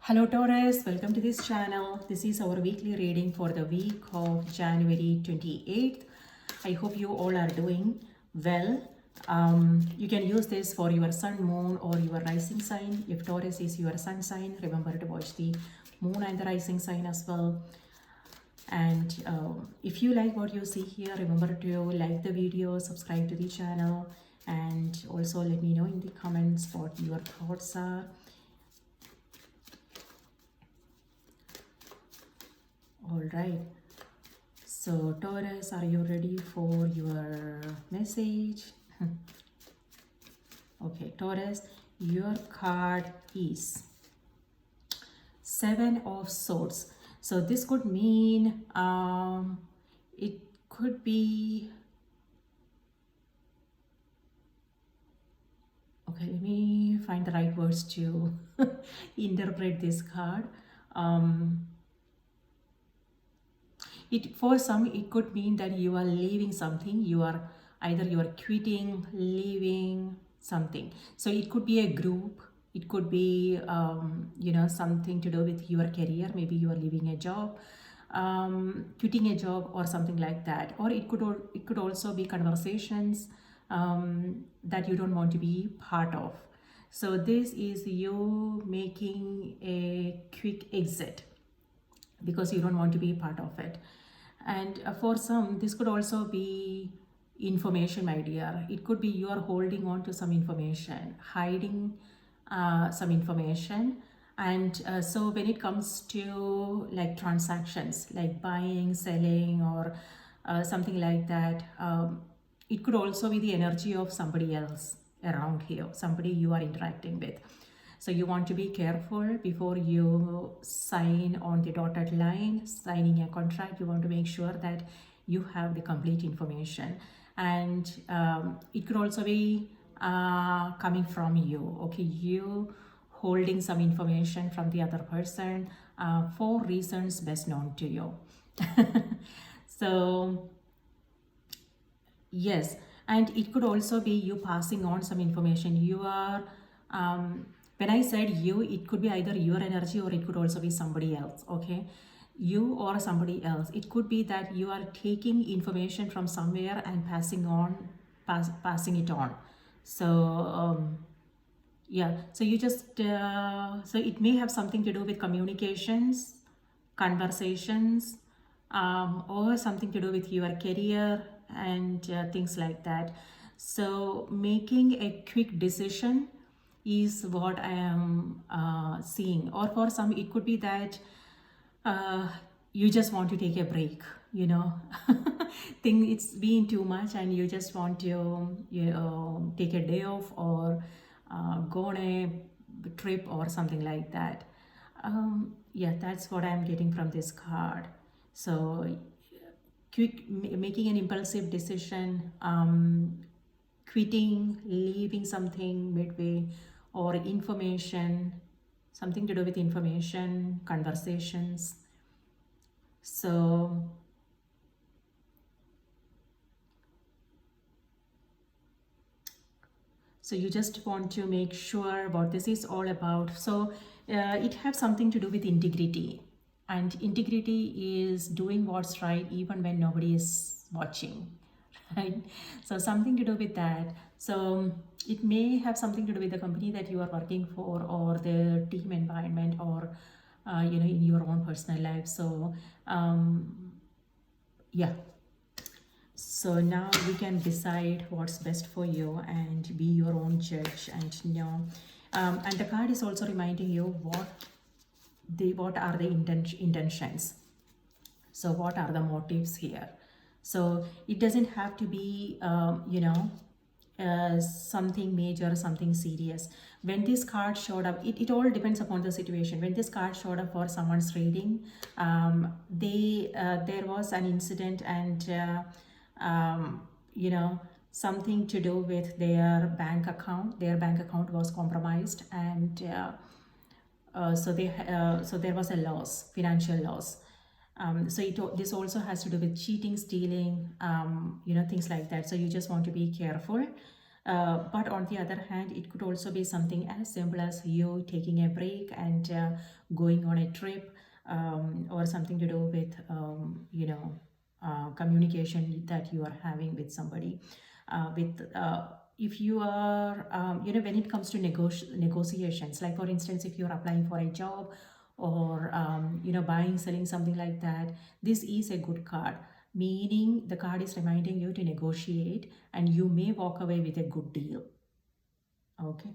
Hello Taurus, welcome to this channel. This is our weekly reading for the week of January 28th. I hope you all are doing well. You can use this for your sun, moon or your rising sign. If Taurus is your sun sign, remember to watch the moon and the rising sign as well. And if you like what you see here, remember to like the video, subscribe to the channel, and also let me know in the comments what your thoughts are. All right, so Taurus, are you ready for your message? Okay, Taurus, your card is Seven of Swords. So this could mean it could be, okay, let me find the right words to interpret this card. For some, it could mean that you are leaving something. You are quitting, leaving something. So it could be a group. It could be something to do with your career. Maybe you are leaving a job, quitting a job, or something like that. Or it could also be conversations that you don't want to be part of. So this is you making a quick exit because you don't want to be part of it. And for some, this could also be information, my dear. It could be you are holding on to some information, hiding some information. And so when it comes to like transactions, like buying, selling, or something like that, it could also be the energy of somebody else around here, somebody you are interacting with. So you want to be careful before you sign on the dotted line, signing a contract. You want to make sure that you have the complete information. And it could also be coming from you, okay? You holding some information from the other person for reasons best known to you. So, yes, and it could also be you passing on some information. You are when I said you, it could be either your energy or it could also be somebody else, okay? You or somebody else. It could be that you are taking information from somewhere and passing it on. So yeah, so you just so it may have something to do with communications, conversations, or something to do with your career and things like that. So making a quick decision is what I am seeing. Or for some, it could be that you just want to take a break, think it's been too much and you just want to take a day off or go on a trip or something like that. Yeah, that's what I'm getting from this card. So making an impulsive decision, quitting, leaving something midway, or information, something to do with information, conversations. So you just want to make sure what this is all about. So it has something to do with integrity, and integrity is doing what's right even when nobody is watching, right? So something to do with that. So it may have something to do with the company that you are working for, or the team environment, or in your own personal life. So yeah, so now you can decide what's best for you and be your own judge. And and the card is also reminding you what are the intentions. So what are the motives here? So it doesn't have to be something major, something serious. When this card showed up, it all depends upon the situation. When this card showed up for someone's reading, there was an incident, and something to do with their bank account. Their bank account was compromised, and so there was a loss, financial loss. So this also has to do with cheating, stealing, things like that. So you just want to be careful. But on the other hand, it could also be something as simple as you taking a break and going on a trip, or something to do with, communication that you are having with somebody. With If you are, when it comes to negotiations, like for instance, if you're applying for a job, or buying, selling, something like that, this is a good card, meaning the card is reminding you to negotiate and you may walk away with a good deal. Okay.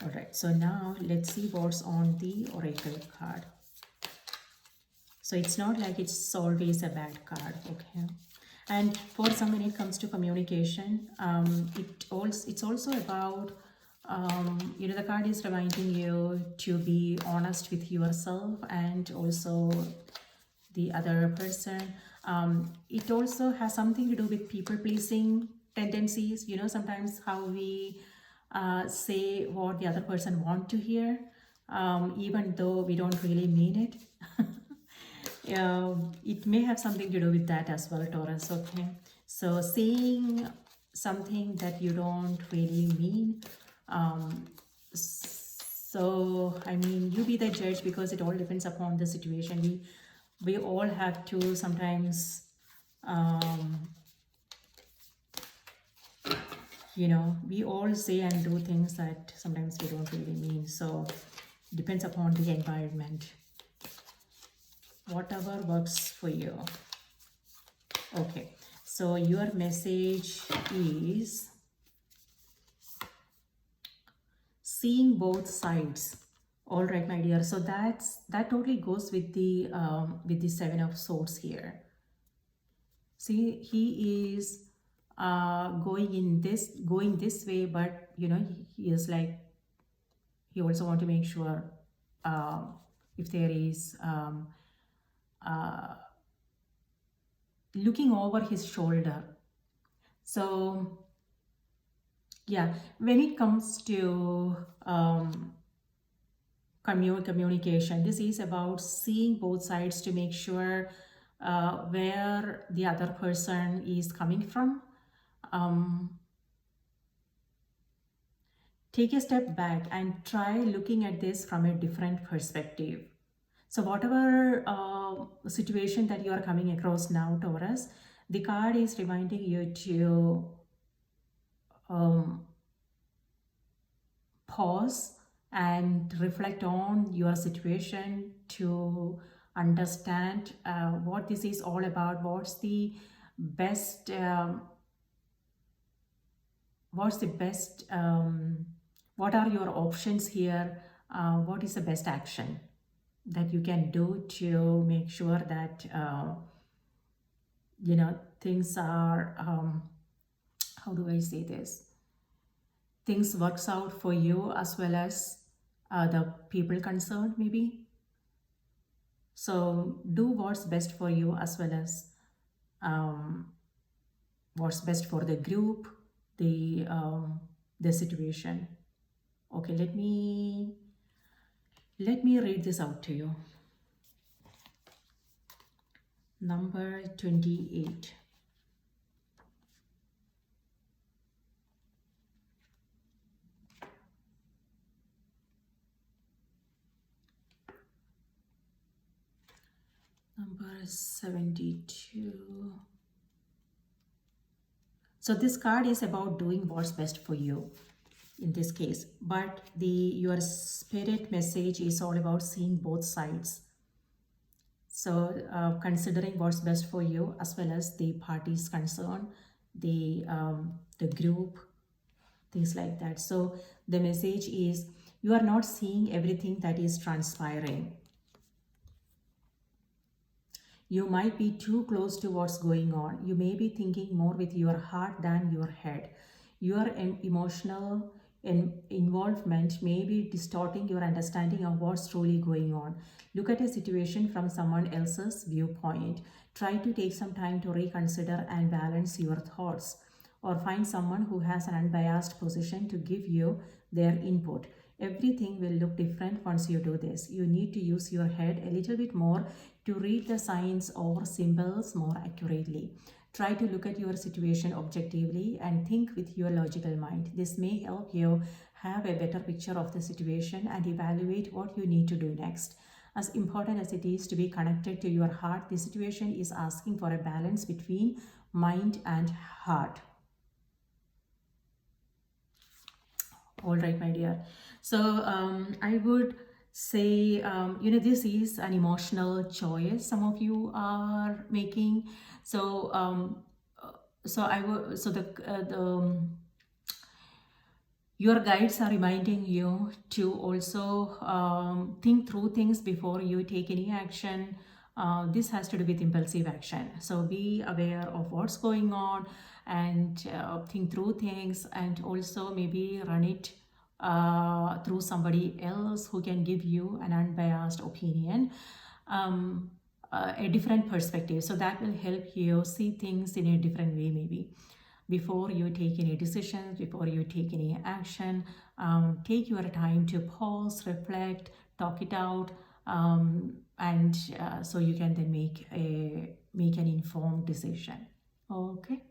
All right, so now let's see what's on the oracle card. So it's not like it's always a bad card. Okay. And for some, when it comes to communication, it's also about, the card is reminding you to be honest with yourself and also the other person. It also has something to do with people pleasing tendencies. Sometimes how we say what the other person want to hear, even though we don't really mean it. It may have something to do with that as well, Taurus. Okay, so saying something that you don't really mean. So I mean, you be the judge, because it all depends upon the situation. We all have to sometimes, we all say and do things that sometimes we don't really mean. So it depends upon the environment. Whatever works for you. Okay, so your message is seeing both sides. All right, my dear. So that totally goes with the Seven of Swords here. See, he is going this way, but he is like, he also want to make sure if there is looking over his shoulder. So yeah, when it comes to communication, this is about seeing both sides to make sure where the other person is coming from. Take a step back and try looking at this from a different perspective. So whatever situation that you are coming across now, Taurus, the card is reminding you to pause and reflect on your situation, to understand what this is all about. What's the best what are your options here? What is the best action that you can do to make sure that things are, how do I say this, things works out for you as well as the people concerned, maybe. So do what's best for you as well as what's best for the group, the situation. Okay, let me read this out to you. Number 28. Number 72. So this card is about doing what's best for you in this case, but your spirit message is all about seeing both sides. So considering what's best for you as well as the parties concerned, the group, things like that. So the message is, you are not seeing everything that is transpiring. You might be too close to what's going on. You may be thinking more with your heart than your head. Your emotional involvement may be distorting your understanding of what's truly going on. Look at a situation from someone else's viewpoint. Try to take some time to reconsider and balance your thoughts, or find someone who has an unbiased position to give you their input. Everything will look different once you do this. You need to use your head a little bit more to read the signs or symbols more accurately. Try to look at your situation objectively and think with your logical mind. This may help you have a better picture of the situation and evaluate what you need to do next. As important as it is to be connected to your heart, the situation is asking for a balance between mind and heart. All right, my dear. So I would say, this is an emotional choice some of you are making. So so I would so the your guides are reminding you to also think through things before you take any action. This has to do with impulsive action. So be aware of what's going on and think through things, and also maybe run it through somebody else who can give you an unbiased opinion, a different perspective. So that will help you see things in a different way, maybe. Before you take any decisions, before you take any action, take your time to pause, reflect, talk it out, and so you can then make an informed decision. Okay,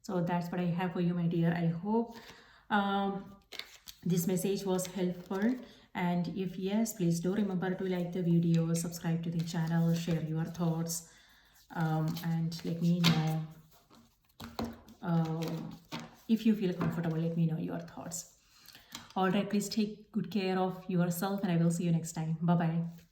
so that's what I have for you, my dear. I hope this message was helpful, and if yes, please do remember to like the video, subscribe to the channel, share your thoughts, and let me know. If you feel comfortable, let me know your thoughts. All right, please take good care of yourself, and I will see you next time. Bye bye.